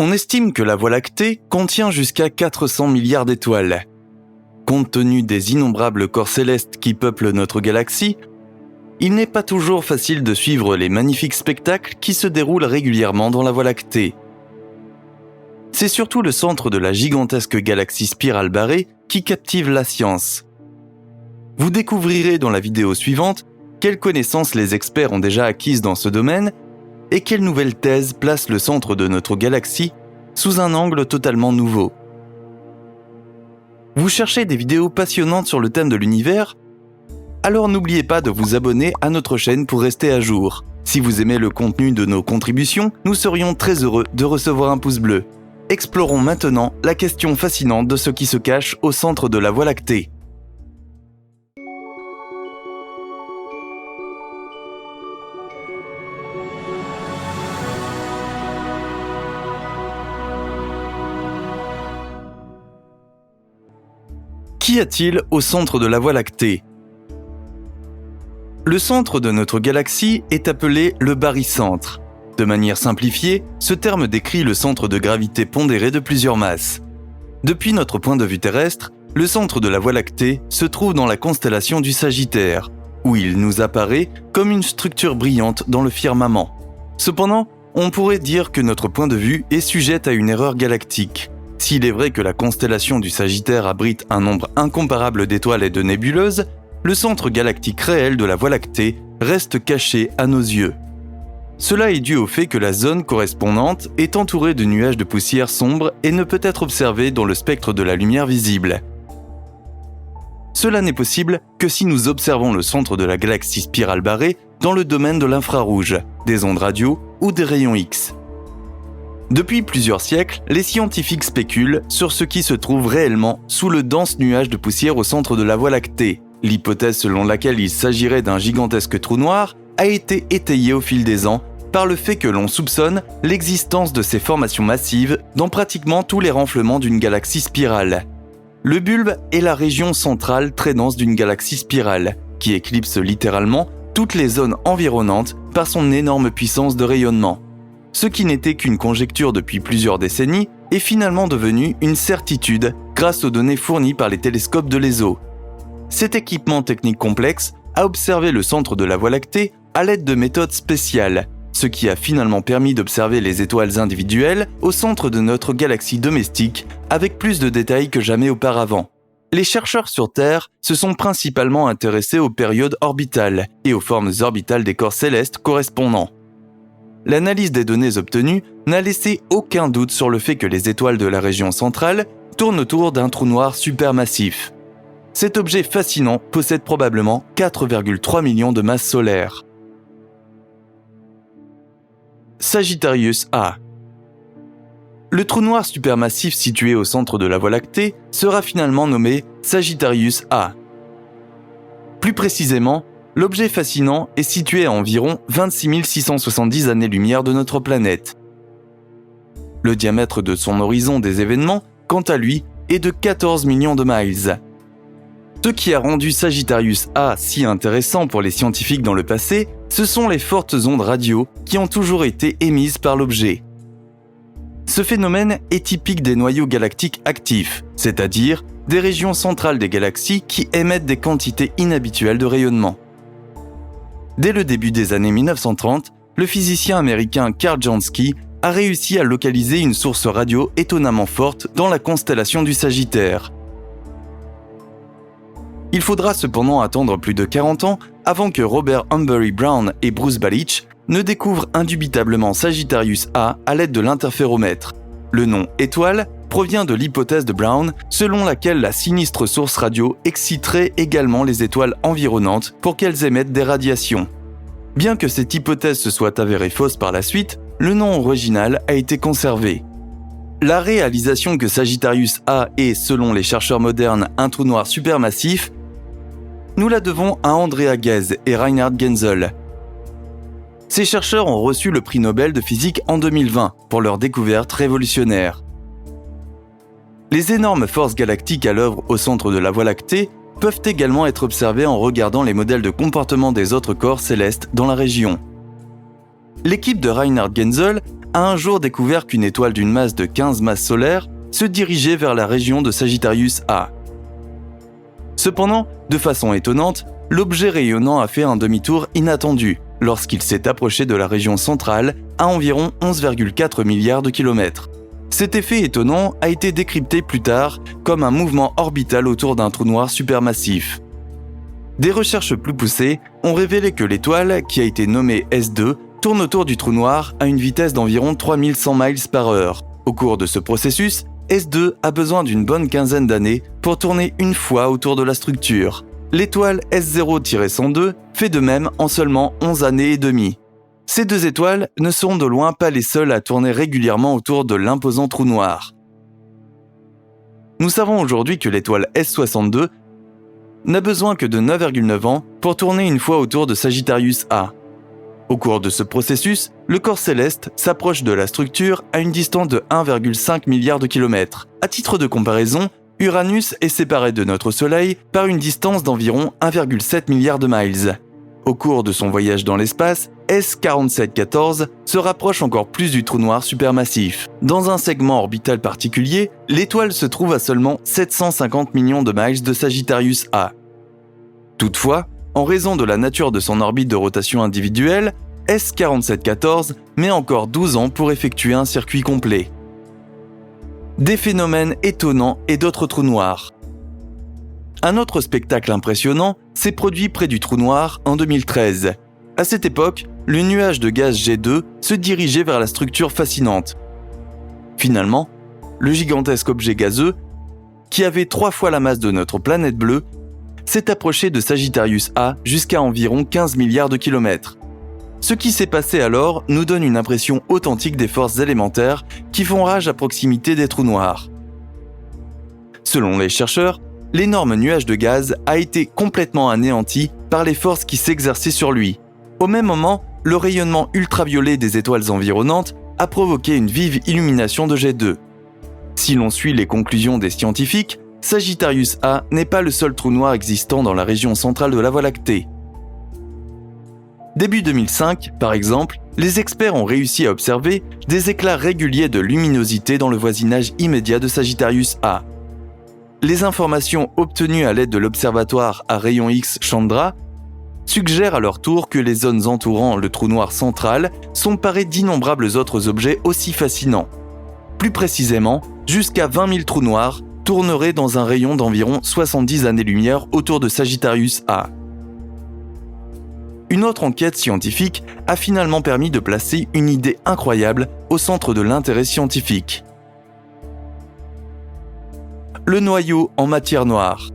On estime que la Voie lactée contient jusqu'à 400 milliards d'étoiles. Compte tenu des innombrables corps célestes qui peuplent notre galaxie, il n'est pas toujours facile de suivre les magnifiques spectacles qui se déroulent régulièrement dans la Voie lactée. C'est surtout le centre de la gigantesque galaxie spirale barrée qui captive la science. Vous découvrirez dans la vidéo suivante quelles connaissances les experts ont déjà acquises dans ce domaine et quelle nouvelle thèse place le centre de notre galaxie sous un angle totalement nouveau. Vous cherchez des vidéos passionnantes sur le thème de l'univers ? Alors n'oubliez pas de vous abonner à notre chaîne pour rester à jour. Si vous aimez le contenu de nos contributions, nous serions très heureux de recevoir un pouce bleu. Explorons maintenant la question fascinante de ce qui se cache au centre de la Voie lactée. Qu'y a-t-il au centre de la Voie lactée ? Le centre de notre galaxie est appelé le barycentre. De manière simplifiée, ce terme décrit le centre de gravité pondéré de plusieurs masses. Depuis notre point de vue terrestre, le centre de la Voie lactée se trouve dans la constellation du Sagittaire, où il nous apparaît comme une structure brillante dans le firmament. Cependant, on pourrait dire que notre point de vue est sujet à une erreur galactique. S'il est vrai que la constellation du Sagittaire abrite un nombre incomparable d'étoiles et de nébuleuses, le centre galactique réel de la Voie lactée reste caché à nos yeux. Cela est dû au fait que la zone correspondante est entourée de nuages de poussière sombre et ne peut être observée dans le spectre de la lumière visible. Cela n'est possible que si nous observons le centre de la galaxie spirale barrée dans le domaine de l'infrarouge, des ondes radio ou des rayons X. Depuis plusieurs siècles, les scientifiques spéculent sur ce qui se trouve réellement sous le dense nuage de poussière au centre de la Voie lactée. L'hypothèse selon laquelle il s'agirait d'un gigantesque trou noir a été étayée au fil des ans par le fait que l'on soupçonne l'existence de ces formations massives dans pratiquement tous les renflements d'une galaxie spirale. Le bulbe est la région centrale très dense d'une galaxie spirale, qui éclipse littéralement toutes les zones environnantes par son énorme puissance de rayonnement. Ce qui n'était qu'une conjecture depuis plusieurs décennies est finalement devenu une certitude grâce aux données fournies par les télescopes de l'ESO. Cet équipement technique complexe a observé le centre de la Voie lactée à l'aide de méthodes spéciales, ce qui a finalement permis d'observer les étoiles individuelles au centre de notre galaxie domestique avec plus de détails que jamais auparavant. Les chercheurs sur Terre se sont principalement intéressés aux périodes orbitales et aux formes orbitales des corps célestes correspondants. L'analyse des données obtenues n'a laissé aucun doute sur le fait que les étoiles de la région centrale tournent autour d'un trou noir supermassif. Cet objet fascinant possède probablement 4,3 millions de masses solaires. Sagittarius A. Le trou noir supermassif situé au centre de la Voie lactée sera finalement nommé Sagittarius A. Plus précisément, l'objet fascinant est situé à environ 26 670 années-lumière de notre planète. Le diamètre de son horizon des événements, quant à lui, est de 14 millions de miles. Ce qui a rendu Sagittarius A si intéressant pour les scientifiques dans le passé, ce sont les fortes ondes radio qui ont toujours été émises par l'objet. Ce phénomène est typique des noyaux galactiques actifs, c'est-à-dire des régions centrales des galaxies qui émettent des quantités inhabituelles de rayonnement. Dès le début des années 1930, le physicien américain Karl Jansky a réussi à localiser une source radio étonnamment forte dans la constellation du Sagittaire. Il faudra cependant attendre plus de 40 ans avant que Robert Humbury Brown et Bruce Balich ne découvrent indubitablement Sagittarius A à l'aide de l'interféromètre. Le nom étoile provient de l'hypothèse de Brown selon laquelle la sinistre source radio exciterait également les étoiles environnantes pour qu'elles émettent des radiations. Bien que cette hypothèse se soit avérée fausse par la suite, le nom original a été conservé. La réalisation que Sagittarius A est, selon les chercheurs modernes, un trou noir supermassif, nous la devons à Andrea Ghez et Reinhard Genzel. Ces chercheurs ont reçu le prix Nobel de physique en 2020 pour leur découverte révolutionnaire. Les énormes forces galactiques à l'œuvre au centre de la Voie lactée peuvent également être observées en regardant les modèles de comportement des autres corps célestes dans la région. L'équipe de Reinhard Genzel a un jour découvert qu'une étoile d'une masse de 15 masses solaires se dirigeait vers la région de Sagittarius A. Cependant, de façon étonnante, l'objet rayonnant a fait un demi-tour inattendu lorsqu'il s'est approché de la région centrale à environ 11,4 milliards de kilomètres. Cet effet étonnant a été décrypté plus tard comme un mouvement orbital autour d'un trou noir supermassif. Des recherches plus poussées ont révélé que l'étoile, qui a été nommée S2, tourne autour du trou noir à une vitesse d'environ 3100 miles par heure. Au cours de ce processus, S2 a besoin d'une bonne quinzaine d'années pour tourner une fois autour de la structure. L'étoile S0-102 fait de même en seulement 11 années et demie. Ces deux étoiles ne sont de loin pas les seules à tourner régulièrement autour de l'imposant trou noir. Nous savons aujourd'hui que l'étoile S62 n'a besoin que de 9,9 ans pour tourner une fois autour de Sagittarius A. Au cours de ce processus, le corps céleste s'approche de la structure à une distance de 1,5 milliard de kilomètres. À titre de comparaison, Uranus est séparé de notre Soleil par une distance d'environ 1,7 milliard de miles. Au cours de son voyage dans l'espace, S4714 se rapproche encore plus du trou noir supermassif. Dans un segment orbital particulier, l'étoile se trouve à seulement 750 millions de miles de Sagittarius A. Toutefois, en raison de la nature de son orbite de rotation individuelle, S4714 met encore 12 ans pour effectuer un circuit complet. Des phénomènes étonnants et d'autres trous noirs. Un autre spectacle impressionnant s'est produit près du trou noir en 2013. À cette époque, le nuage de gaz G2 se dirigeait vers la structure fascinante. Finalement, le gigantesque objet gazeux, qui avait 3 fois la masse de notre planète bleue, s'est approché de Sagittarius A jusqu'à environ 15 milliards de kilomètres. Ce qui s'est passé alors nous donne une impression authentique des forces élémentaires qui font rage à proximité des trous noirs. Selon les chercheurs, l'énorme nuage de gaz a été complètement anéanti par les forces qui s'exerçaient sur lui. Au même moment, le rayonnement ultraviolet des étoiles environnantes a provoqué une vive illumination de G2. Si l'on suit les conclusions des scientifiques, Sagittarius A n'est pas le seul trou noir existant dans la région centrale de la Voie lactée. Début 2005, par exemple, les experts ont réussi à observer des éclats réguliers de luminosité dans le voisinage immédiat de Sagittarius A. Les informations obtenues à l'aide de l'observatoire à rayons X Chandra suggèrent à leur tour que les zones entourant le trou noir central sont parées d'innombrables autres objets aussi fascinants. Plus précisément, jusqu'à 20 000 trous noirs tourneraient dans un rayon d'environ 70 années-lumière autour de Sagittarius A. Une autre enquête scientifique a finalement permis de placer une idée incroyable au centre de l'intérêt scientifique. Le noyau en matière noire.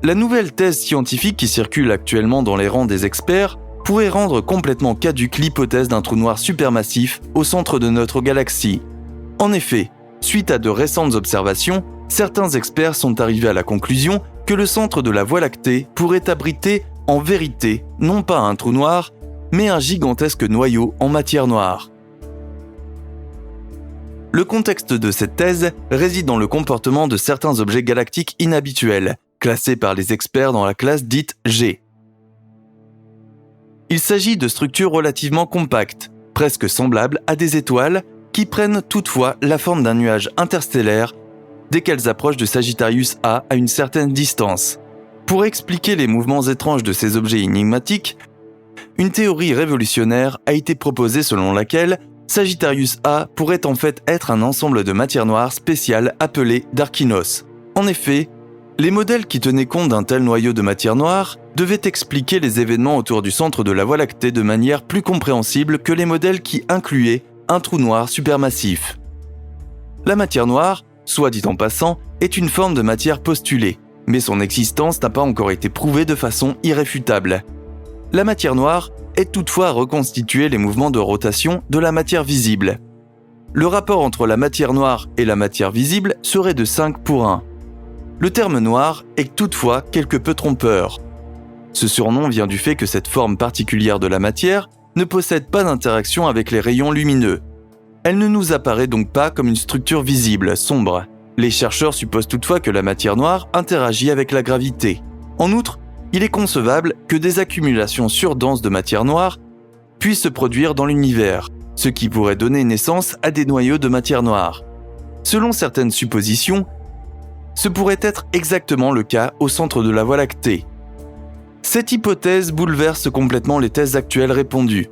La nouvelle thèse scientifique qui circule actuellement dans les rangs des experts pourrait rendre complètement caduque l'hypothèse d'un trou noir supermassif au centre de notre galaxie. En effet, suite à de récentes observations, certains experts sont arrivés à la conclusion que le centre de la Voie lactée pourrait abriter en vérité non pas un trou noir, mais un gigantesque noyau en matière noire. Le contexte de cette thèse réside dans le comportement de certains objets galactiques inhabituels, classés par les experts dans la classe dite G. Il s'agit de structures relativement compactes, presque semblables à des étoiles, qui prennent toutefois la forme d'un nuage interstellaire dès qu'elles approchent de Sagittarius A à une certaine distance. Pour expliquer les mouvements étranges de ces objets énigmatiques, une théorie révolutionnaire a été proposée selon laquelle Sagittarius A pourrait en fait être un ensemble de matière noire spéciale appelé Darkinos. En effet, les modèles qui tenaient compte d'un tel noyau de matière noire devaient expliquer les événements autour du centre de la Voie lactée de manière plus compréhensible que les modèles qui incluaient un trou noir supermassif. La matière noire, soit dit en passant, est une forme de matière postulée, mais son existence n'a pas encore été prouvée de façon irréfutable. La matière noire aide toutefois à reconstituer les mouvements de rotation de la matière visible. Le rapport entre la matière noire et la matière visible serait de 5 pour 1. Le terme noir est toutefois quelque peu trompeur. Ce surnom vient du fait que cette forme particulière de la matière ne possède pas d'interaction avec les rayons lumineux. Elle ne nous apparaît donc pas comme une structure visible, sombre. Les chercheurs supposent toutefois que la matière noire interagit avec la gravité. En outre, il est concevable que des accumulations surdenses de matière noire puissent se produire dans l'univers. ce qui pourrait donner naissance à des noyaux de matière noire. Selon certaines suppositions, ce pourrait être exactement le cas au centre de la Voie lactée. Cette hypothèse bouleverse complètement les thèses actuelles répandues.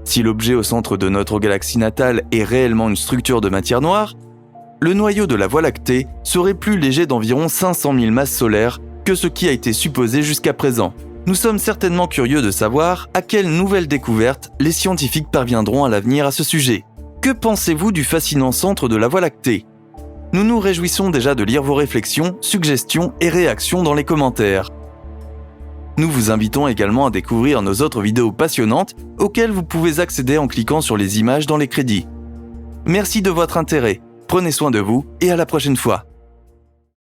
Si l'objet au centre de notre galaxie natale est réellement une structure de matière noire, le noyau de la Voie lactée serait plus léger d'environ 500 000 masses solaires que ce qui a été supposé jusqu'à présent. Nous sommes certainement curieux de savoir à quelle nouvelle découverte les scientifiques parviendront à l'avenir à ce sujet. Que pensez-vous du fascinant centre de la Voie lactée ? Nous nous réjouissons déjà de lire vos réflexions, suggestions et réactions dans les commentaires. Nous vous invitons également à découvrir nos autres vidéos passionnantes auxquelles vous pouvez accéder en cliquant sur les images dans les crédits. Merci de votre intérêt, prenez soin de vous et à la prochaine fois.